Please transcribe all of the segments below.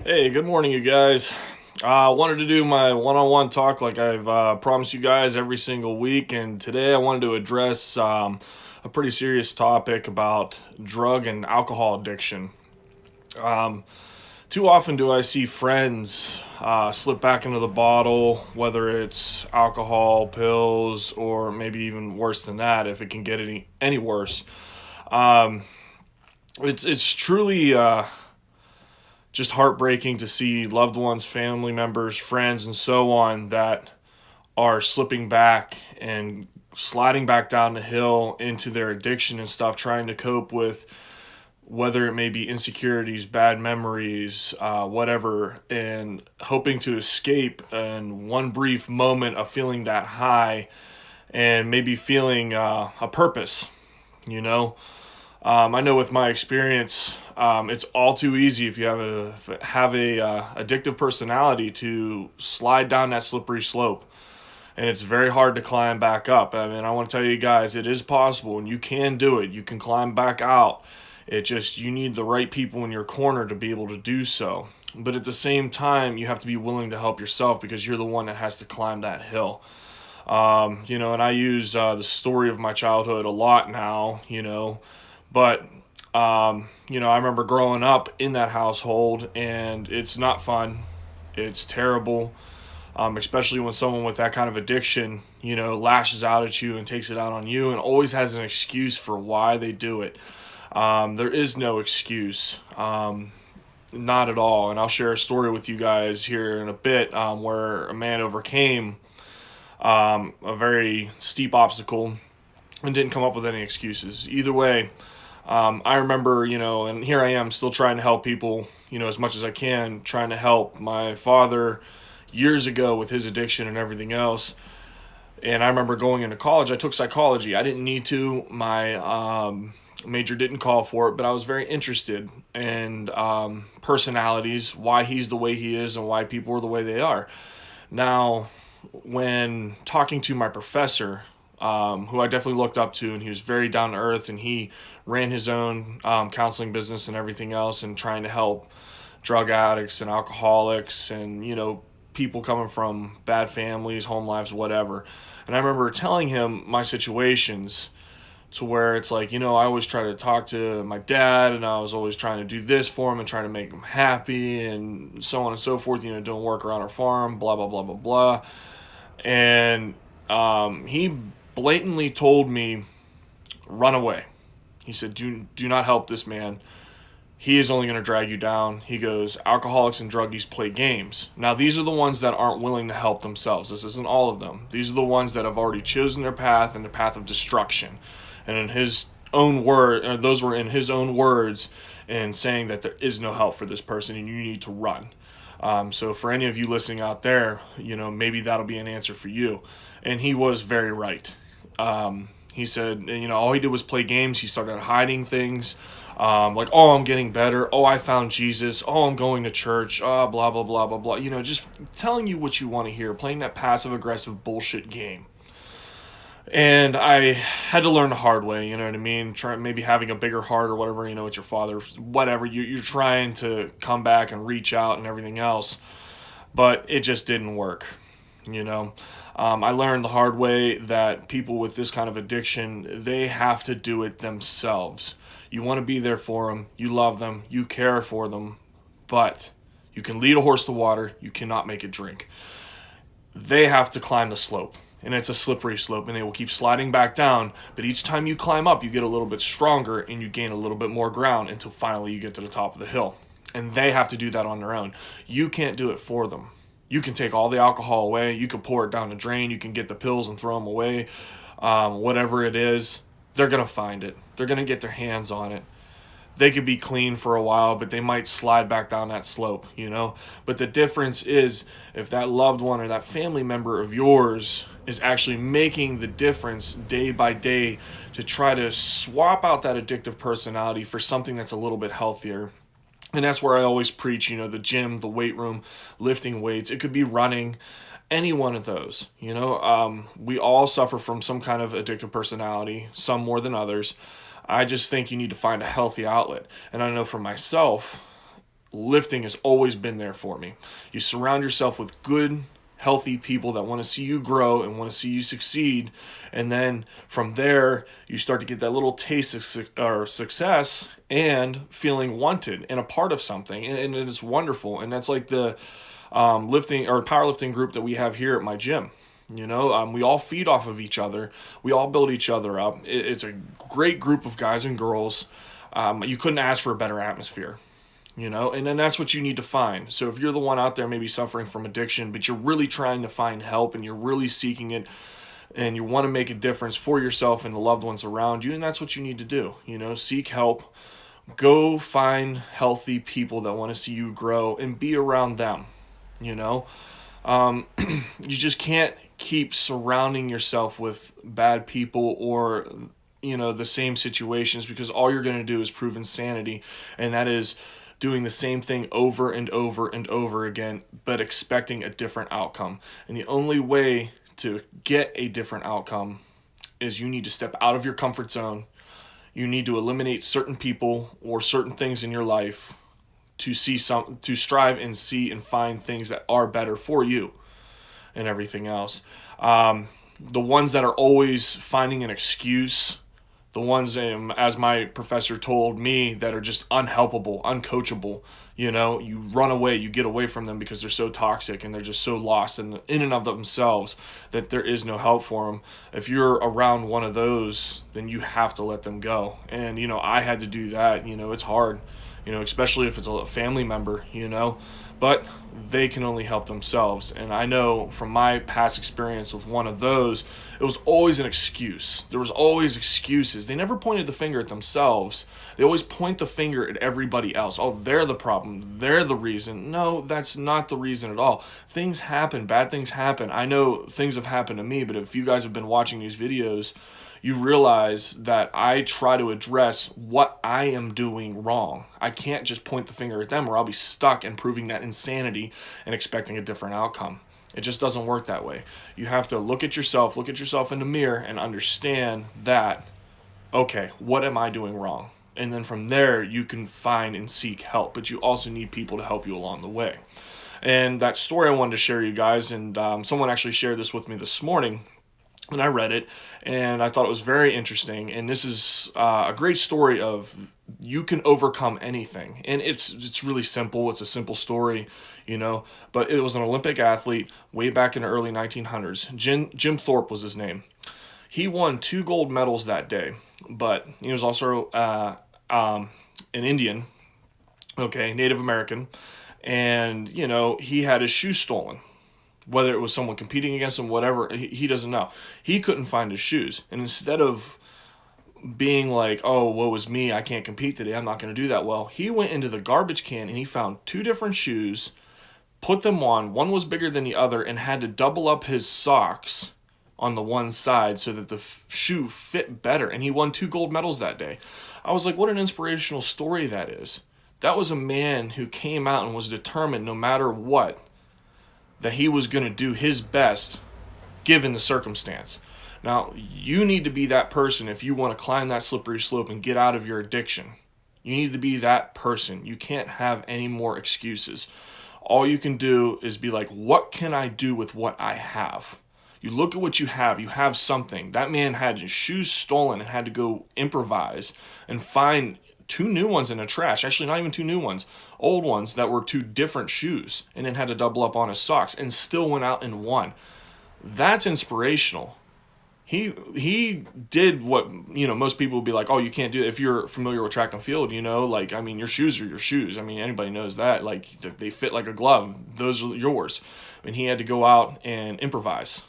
Hey, good morning, you guys. I wanted to do my one-on-one talk like I've promised you guys every single week, and today I wanted to address a pretty serious topic about drug and alcohol addiction. Um, Too often do I see friends slip back into the bottle, whether it's alcohol, pills, or maybe even worse than that, if it can get any worse. Um, it's truly just heartbreaking to see loved ones, family members, friends, and so on that are slipping back and sliding back down the hill into their addiction and stuff, trying to cope with whether it may be insecurities, bad memories, whatever, and hoping to escape in one brief moment of feeling that high and maybe feeling a purpose, you know? I know with my experience, it's all too easy if you have a addictive personality to slide down that slippery slope, and it's very hard to climb back up. I mean, I want to tell you guys, it is possible, and you can do it. You can climb back out. It just you need the right people in your corner to be able to do so. But at the same time, you have to be willing to help yourself because you're the one that has to climb that hill. And I use the story of my childhood a lot now, but I remember growing up in that household, and it's not fun. It's terrible, especially when someone with that kind of addiction, lashes out at you and takes it out on you, and always has an excuse for why they do it. There is no excuse, not at all. And I'll share a story with you guys here in a bit, where a man overcame a very steep obstacle and didn't come up with any excuses. Either way, I remember, and here I am still trying to help people, as much as I can, trying to help my father years ago with his addiction and everything else. And I remember going into college, I took psychology. I didn't need to. My major didn't call for it, but I was very interested in personalities, why he's the way he is, and why people are the way they are. Now, when talking to my professor, who I definitely looked up to, and he was very down to earth, and he ran his own counseling business and everything else, and trying to help drug addicts and alcoholics, and people coming from bad families, home lives, whatever. And I remember telling him my situations to where it's like, I always try to talk to my dad, and I was always trying to do this for him and trying to make him happy and so on and so forth, doing work around our farm, blah, blah, blah, blah, blah. And he blatantly told me, run away. He said, do not help this man. He is only going to drag you down. He goes, alcoholics and druggies play games. Now, these are the ones that aren't willing to help themselves. This isn't all of them. These are the ones that have already chosen their path and the path of destruction. And in his own word, those were in his own words, and saying that there is no help for this person and you need to run. So for any of you listening out there, maybe that'll be an answer for you. And he was very right. He said, all he did was play games. He started hiding things, like, oh, I'm getting better. Oh, I found Jesus. Oh, I'm going to church. Oh, blah, blah, blah, blah, blah. Just telling you what you want to hear, playing that passive aggressive bullshit game. And I had to learn the hard way, you know what I mean? Maybe having a bigger heart or whatever, it's your father, whatever. You're trying to come back and reach out and everything else, but it just didn't work, you know? I learned the hard way that people with this kind of addiction, they have to do it themselves. You want to be there for them, you love them, you care for them, but you can lead a horse to water, you cannot make it drink. They have to climb the slope, and it's a slippery slope, and they will keep sliding back down, but each time you climb up you get a little bit stronger and you gain a little bit more ground until finally you get to the top of the hill. And they have to do that on their own. You can't do it for them. You can take all the alcohol away, you can pour it down the drain, you can get the pills and throw them away, whatever it is. They're going to find it, they're going to get their hands on it. They could be clean for a while, but they might slide back down that slope. But the difference is if that loved one or that family member of yours is actually making the difference day by day to try to swap out that addictive personality for something that's a little bit healthier. And that's where I always preach, the gym, the weight room, lifting weights. It could be running, any one of those. We all suffer from some kind of addictive personality, some more than others. I just think you need to find a healthy outlet. And I know for myself, lifting has always been there for me. You surround yourself with good, healthy people that want to see you grow and want to see you succeed, and then from there you start to get that little taste of success and feeling wanted and a part of something, and it's wonderful. And that's like the lifting or powerlifting group that we have here at my gym. We all feed off of each other. We all build each other up. It's a great group of guys and girls. You couldn't ask for a better atmosphere. And then that's what you need to find. So if you're the one out there maybe suffering from addiction, but you're really trying to find help and you're really seeking it and you want to make a difference for yourself and the loved ones around you, and that's what you need to do. Seek help. Go find healthy people that want to see you grow and be around them. You just can't keep surrounding yourself with bad people or the same situations, because all you're going to do is prove insanity, and that is doing the same thing over and over and over again, but expecting a different outcome. And the only way to get a different outcome is you need to step out of your comfort zone. You need to eliminate certain people or certain things in your life to strive and see and find things that are better for you and everything else. The ones that are always finding an excuse, the ones, as my professor told me, that are just unhelpable, uncoachable, you run away, you get away from them because they're so toxic and they're just so lost in and of themselves that there is no help for them. If you're around one of those, then you have to let them go. And, I had to do that. It's hard, especially if it's a family member, but they can only help themselves. And I know from my past experience with one of those, it was always an excuse. There was always excuses. They never pointed the finger at themselves. They always point the finger at everybody else. Oh, they're the problem. They're the reason. No, that's not the reason at all. Things happen. Bad things happen. I know things have happened to me, but if you guys have been watching these videos, you realize that I try to address what I am doing wrong. I can't just point the finger at them, or I'll be stuck in proving that insanity and expecting a different outcome. It just doesn't work that way. You have to look at yourself in the mirror and understand that, okay, what am I doing wrong? And then from there, you can find and seek help, but you also need people to help you along the way. And that story I wanted to share you guys, and someone actually shared this with me this morning, and I read it, and I thought it was very interesting. And this is a great story of you can overcome anything. And it's really simple. It's a simple story, But it was an Olympic athlete way back in the early 1900s. Jim Thorpe was his name. He won 2 gold medals that day, but he was also an Indian, Native American. And, he had his shoes stolen. Whether it was someone competing against him, whatever, he doesn't know. He couldn't find his shoes. And instead of being like, oh, woe is me, I can't compete today, I'm not going to do that well, he went into the garbage can and he found 2 different shoes, put them on. One was bigger than the other, and had to double up his socks on the one side so that the shoe fit better. And he won 2 gold medals that day. I was like, what an inspirational story that is. That was a man who came out and was determined, no matter what, that he was going to do his best given the circumstance. Now, you need to be that person if you want to climb that slippery slope and get out of your addiction. You need to be that person. You can't have any more excuses. All you can do is be like, what can I do with what I have? You look at what you have. You have something. That man had his shoes stolen and had to go improvise and find 2 new ones in the trash. Actually, not even 2 new ones. Old ones that were 2 different shoes, and then had to double up on his socks and still went out and won. That's inspirational. He did what, most people would be like, oh, you can't do it. If you're familiar with track and field, your shoes are your shoes. Anybody knows that. They fit like a glove. Those are yours. And he had to go out and improvise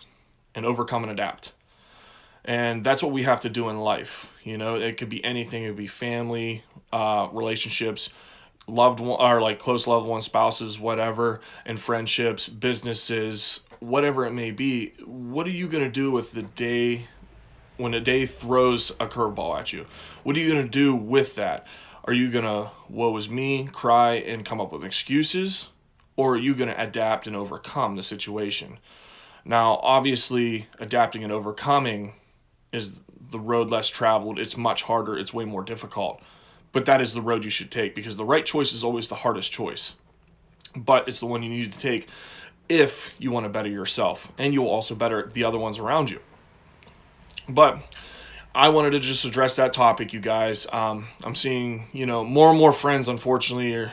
and overcome and adapt. And that's what we have to do in life. It could be anything. It could be family, relationships, loved one, or close loved ones, spouses, whatever, and friendships, businesses, whatever it may be. What are you going to do with the day when a day throws a curveball at you? What are you going to do with that? Are you going to, woe is me, cry and come up with excuses? Or are you going to adapt and overcome the situation? Now, obviously, adapting and overcoming is the road less traveled. It's much harder. It's way more difficult. But that is the road you should take, because the right choice is always the hardest choice. But it's the one you need to take if you want to better yourself, and you'll also better the other ones around you. But I wanted to just address that topic, you guys. I'm seeing, more and more friends, unfortunately,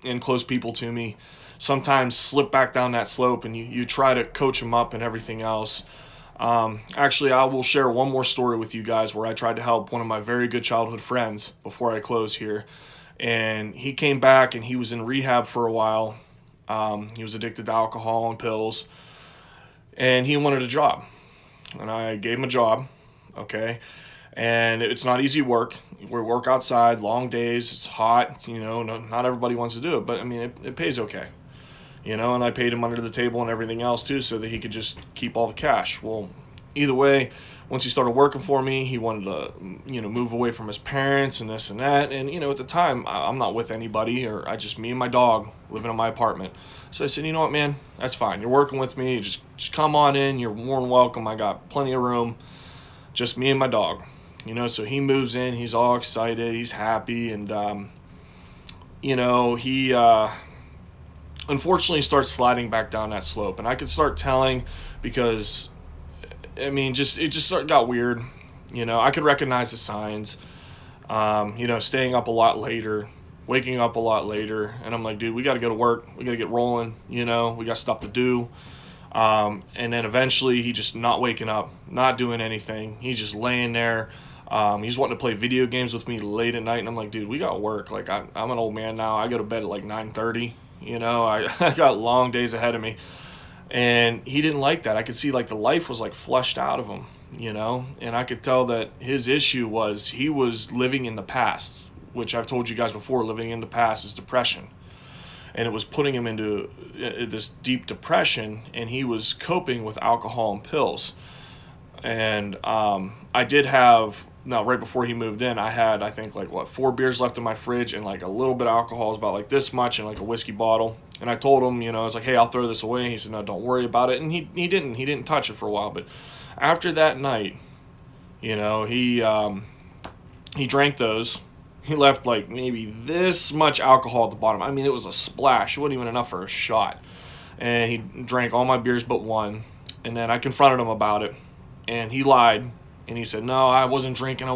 and close people to me, sometimes slip back down that slope, and you try to coach them up and everything else. Actually, I will share one more story with you guys where I tried to help one of my very good childhood friends before I close here. And he came back and he was in rehab for a while. He was addicted to alcohol and pills. And he wanted a job. And I gave him a job, okay? And it's not easy work. We work outside, long days, it's hot, not everybody wants to do it. But, I mean, it pays okay. And I paid him under the table and everything else too, so that he could just keep all the cash. Well, either way, once he started working for me, he wanted to, move away from his parents and this and that. And, at the time, I'm not with anybody, or me and my dog living in my apartment. So I said, you know what, man, that's fine. You're working with me. Just come on in. You're more than welcome. I got plenty of room. Just me and my dog. So he moves in. He's all excited. He's happy. And, he unfortunately starts sliding back down that slope. And I could start telling, because it just got weird. I could recognize the signs. Staying up a lot later, waking up a lot later, and I'm like, dude, we got to go to work. We got to get rolling. We got stuff to do. And then eventually he just not waking up, not doing anything. He's just laying there. He's wanting to play video games with me late at night, and I'm like, dude, we got work. Like, I'm an old man now. I go to bed at like 9:30. I got long days ahead of me. And he didn't like that. I could see like the life was like flushed out of him, and I could tell that his issue was he was living in the past, which I've told you guys before, living in the past is depression. And it was putting him into this deep depression, and he was coping with alcohol and pills. And I did have, now right before he moved in, I had, I think, 4 beers left in my fridge, and like a little bit of alcohol, was about like this much, and like a whiskey bottle. And I told him, I was like, hey, I'll throw this away. And he said, no, don't worry about it. And he didn't touch it for a while. But after that night, he drank those. He left like maybe this much alcohol at the bottom. I mean, it was a splash. It wasn't even enough for a shot. And he drank all my beers but one. And then I confronted him about it, and he lied. And he said, no, I wasn't drinking,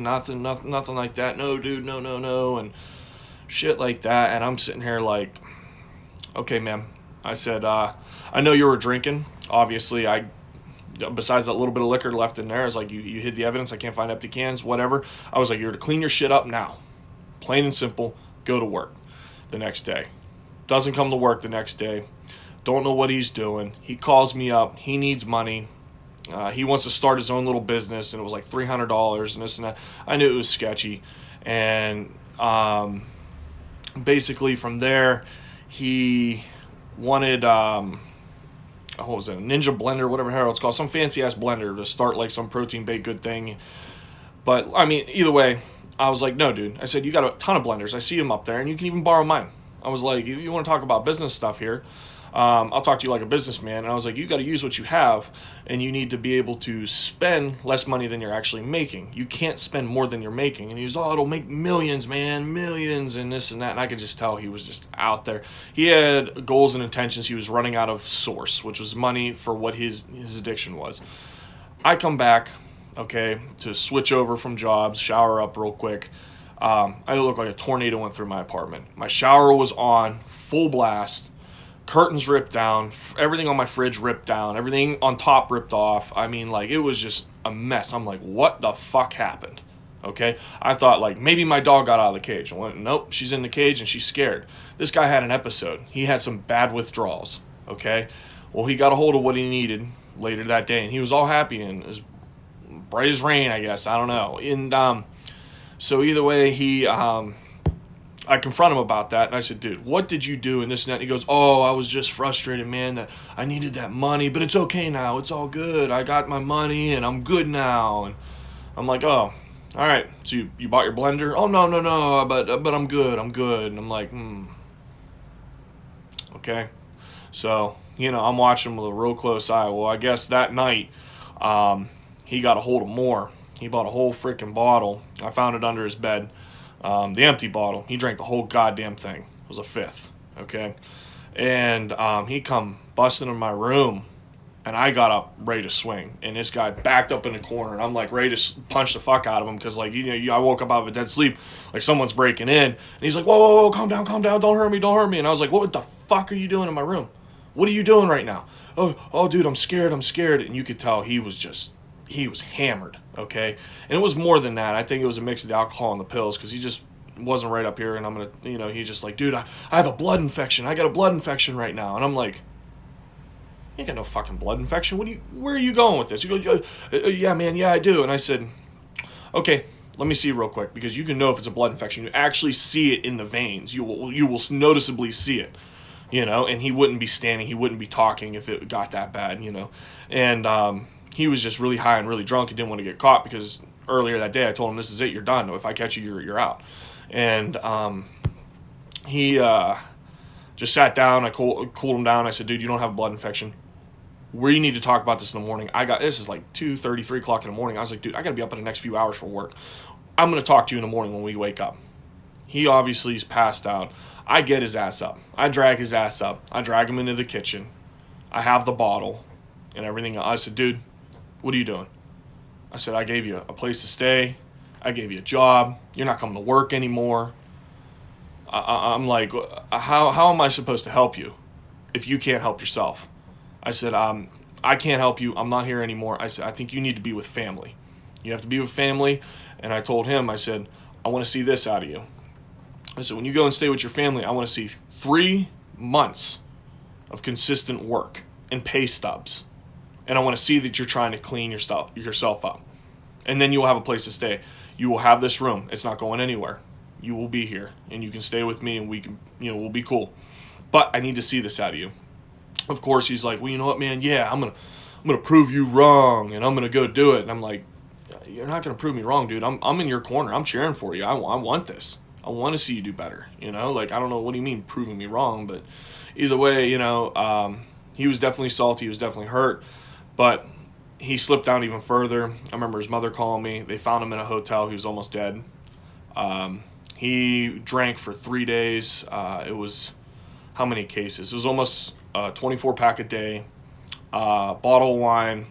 nothing like that. No, dude, no, and shit like that. And I'm sitting here like, okay, man. I said, I know you were drinking. Obviously, besides that little bit of liquor left in there, I was like, you hid the evidence. I can't find empty cans, whatever. I was like, you're to clean your shit up now. Plain and simple, go to work the next day. Doesn't come to work the next day. Don't know what he's doing. He calls me up. He needs money. He wants to start his own little business, and it was like $300 and this and that. I knew it was sketchy. And basically from there, he wanted, what was it, a Ninja blender, whatever the hell it's called, some fancy-ass blender to start like some protein baked good thing. But, I mean, either way, I was like, no, dude. I said, you got a ton of blenders. I see them up there, and you can even borrow mine. I was like, you want to talk about business stuff here? I'll talk to you like a businessman. And I was like, you got to use what you have, and you need to be able to spend less money than you're actually making. You can't spend more than you're making. And he was, it'll make millions, man, millions, and this and that. And I could just tell he was just out there. He had goals and intentions. He was running out of source, which was money for what his addiction was. I come back, okay, to switch over from jobs, shower up real quick. I looked like a tornado went through my apartment. My shower was on, full blast. Curtains ripped down, everything on my fridge ripped down, everything on top ripped off. I mean, like, it was just a mess. I'm like, what the fuck happened? Okay? I thought, like, maybe my dog got out of the cage. I went, nope, she's in the cage and she's scared. This guy had an episode. He had some bad withdrawals, okay? Well, he got a hold of what he needed later that day, and he was all happy and as bright as rain, I guess. I don't know. And so either way, I confront him about that, and I said, dude, what did you do? And this and that. And he goes, I was just frustrated, man, that I needed that money, but it's okay now. It's all good. I got my money, and I'm good now. And I'm like, all right. So you bought your blender? Oh, no, but I'm good. And I'm like, okay. So, I'm watching him with a real close eye. Well, I guess that night, he got a hold of more. He bought a whole freaking bottle. I found it under his bed. The empty bottle. He drank the whole goddamn thing. It was a fifth, okay? And he come busting in my room, and I got up ready to swing. And this guy backed up in the corner, and I'm like ready to punch the fuck out of him because, like, I woke up out of a dead sleep, like someone's breaking in. And he's like, whoa, whoa, whoa, calm down, don't hurt me. And I was like, what the fuck are you doing in my room? What are you doing right now? Oh, dude, I'm scared. And you could tell he was hammered, okay? And it was more than that. I think it was a mix of the alcohol and the pills because he just wasn't right up here. And I'm going to, he's just like, dude, I have a blood infection. I got a blood infection right now. And I'm like, you ain't got no fucking blood infection. Where are you going with this? You go, yeah, man, yeah, I do. And I said, okay, let me see real quick because you can know if it's a blood infection. You actually see it in the veins. You will noticeably see it, and he wouldn't be standing. He wouldn't be talking if it got that bad, And he was just really high and really drunk and didn't want to get caught because earlier that day I told him, this is it, you're done. If I catch you, you're out. And he just sat down. I cooled him down. I said, dude, you don't have a blood infection. We need to talk about this in the morning. This is like 2:30, 3 o'clock in the morning. I was like, dude, I got to be up in the next few hours for work. I'm going to talk to you in the morning when we wake up. He obviously is passed out. I get his ass up. I drag his ass up. I drag him into the kitchen. I have the bottle and everything. I said, dude, what are you doing? I said, I gave you a place to stay. I gave you a job. You're not coming to work anymore. I'm like, how am I supposed to help you if you can't help yourself? I said, I can't help you. I'm not here anymore. I said, I think you need to be with family. You have to be with family. And I told him, I said, I want to see this out of you. I said, when you go and stay with your family, I want to see 3 months of consistent work and pay stubs. And I want to see that you're trying to clean yourself up. And then you will have a place to stay. You will have this room. It's not going anywhere. You will be here. And you can stay with me and we can, we'll be cool. But I need to see this out of you. Of course, he's like, well, you know what, man? Yeah, I'm gonna prove you wrong, and I'm gonna go do it. And I'm like, you're not gonna prove me wrong, dude. I'm in your corner. I'm cheering for you. I want this. I want to see you do better. Like, I don't know, what do you mean proving me wrong? But either way, he was definitely salty. He was definitely hurt. But he slipped down even further. I remember his mother calling me. They found him in a hotel. He was almost dead. He drank for 3 days. It was how many cases? It was almost 24-pack a day, bottle of wine,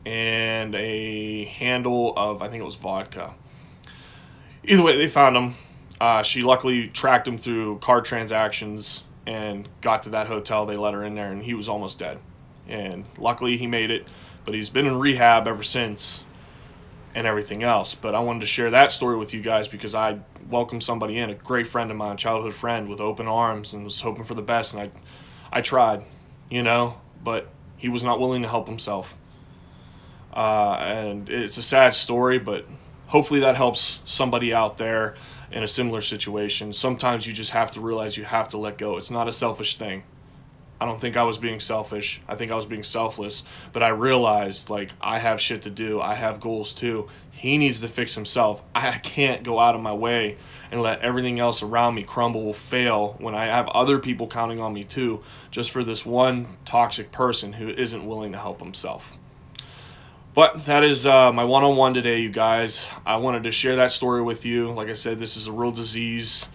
and a handle of, I think it was vodka. Either way, they found him. She luckily tracked him through card transactions and got to that hotel. They let her in there, and he was almost dead. And luckily he made it, but he's been in rehab ever since and everything else. But I wanted to share that story with you guys because I welcomed somebody in, a great friend of mine, childhood friend, with open arms and was hoping for the best. And I tried, but he was not willing to help himself. And it's a sad story, but hopefully that helps somebody out there in a similar situation. Sometimes you just have to realize you have to let go. It's not a selfish thing. I don't think I was being selfish. I think I was being selfless. But I realized, I have shit to do. I have goals too. He needs to fix himself. I can't go out of my way and let everything else around me crumble or fail when I have other people counting on me too, just for this one toxic person who isn't willing to help himself. But that is my one-on-one today, you guys. I wanted to share that story with you. Like I said, this is a real disease.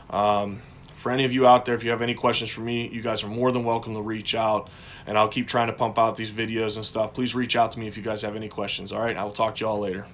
For any of you out there, if you have any questions for me, you guys are more than welcome to reach out. And I'll keep trying to pump out these videos and stuff. Please reach out to me if you guys have any questions. All right, I will talk to you all later.